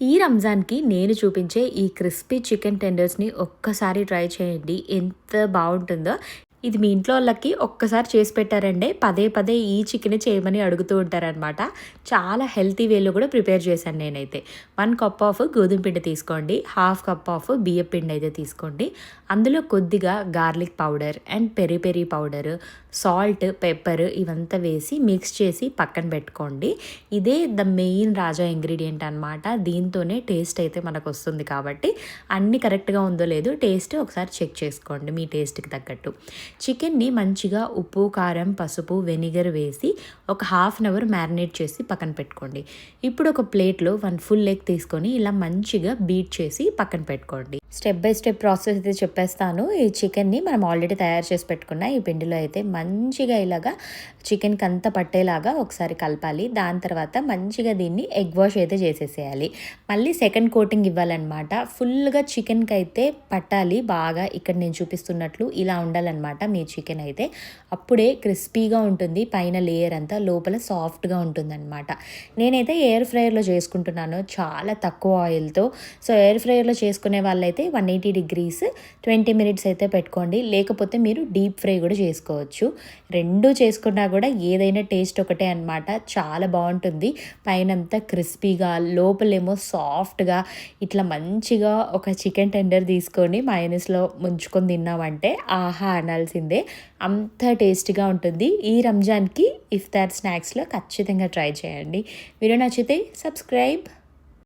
ఈ రంజాన్‌కి నేను చూపించే ఈ క్రిస్పీ చికెన్ టెండర్స్‌ని ఒక్కసారి ట్రై చేయండి. ఎంత బావుంటుందో. ఇది మీ ఇంట్లో వాళ్ళకి ఒక్కసారి చేసి పెట్టారంటే పదే పదే ఈ చికెనే చేయమని అడుగుతూ ఉంటారనమాట. చాలా హెల్తీ వేలో కూడా ప్రిపేర్ చేశాను నేనైతే. 1 కప్ ఆఫ్ గోధుమ పిండి తీసుకోండి. హాఫ్ కప్ ఆఫ్ బియ్యపు పిండి అయితే తీసుకోండి. అందులో కొద్దిగా garlic powder and peri peri powder, salt, pepper ఇవంతా వేసి మిక్స్ చేసి పక్కన పెట్టుకోండి. ఇదే ద మెయిన్ రాజా ఇంగ్రీడియంట్ అనమాట. దీంతోనే టేస్ట్ అయితే మనకు వస్తుంది కాబట్టి అన్నీ కరెక్ట్‌గా ఉందో లేదో టేస్ట్ ఒకసారి చెక్ చేసుకోండి మీ టేస్ట్‌కి తగ్గట్టు. చికెన్ని మంచిగా ఉప్పు, కారం, పసుపు, వెనిగర్ వేసి ఒక హాఫ్ అన్ అవర్ మ్యారినేట్ చేసి పక్కన పెట్టుకోండి. ఇప్పుడు ఒక ప్లేట్లో 1 ఫుల్ ఎగ్ తీసుకొని ఇలా మంచిగా బీట్ చేసి పక్కన పెట్టుకోండి. స్టెప్ బై స్టెప్ ప్రాసెస్ అయితే చెప్పేస్తాను. ఈ చికెన్ని మనం ఆల్రెడీ తయారు చేసి పెట్టుకున్న ఈ పిండిలో అయితే మంచిగా ఇలాగా చికెన్కి అంతా పట్టేలాగా ఒకసారి కలపాలి. దాని తర్వాత మంచిగా దీన్ని ఎగ్ వాష్ అయితే చేసేసేయాలి. మళ్ళీ సెకండ్ కోటింగ్ ఇవ్వాలన్నమాట. ఫుల్గా చికెన్కి అయితే పట్టాలి బాగా. ఇక్కడ నేను చూపిస్తున్నట్లు ఇలా ఉండాలన్నమాట మీ చికెన్ అయితే. అప్పుడే క్రిస్పీగా ఉంటుంది. పైన లేయర్ అంతా లోపల సాఫ్ట్గా ఉంటుందన్నమాట. నేనైతే ఎయిర్ ఫ్రైయర్లో చేసుకుంటున్నాను చాలా తక్కువ ఆయిల్తో. సో ఎయిర్ ఫ్రైయర్లో చేసుకునే వాళ్ళైతే 180 డిగ్రీస్ 20 మినిట్స్ అయితే పెట్టుకోండి. లేకపోతే మీరు డీప్ ఫ్రై కూడా చేసుకోవచ్చు. రెండు చేసుకున్నా కూడా ఏదైనా టేస్ట్ ఒకటే అనమాట. చాలా బాగుంటుంది. పైనంతా క్రిస్పీగా, లోపలేమో సాఫ్ట్గా ఇట్లా మంచిగా ఒక చికెన్ టెండర్ తీసుకొని మయోనీస్లో ముంచుకొని తిన్నామంటే ఆహా అనాల్సిందే. అంత టేస్టీగా ఉంటుంది. ఈ రంజాన్కి ఇఫ్తార్ స్నాక్స్లో ఖచ్చితంగా ట్రై చేయండి. వీడియో నచ్చితే సబ్స్క్రైబ్.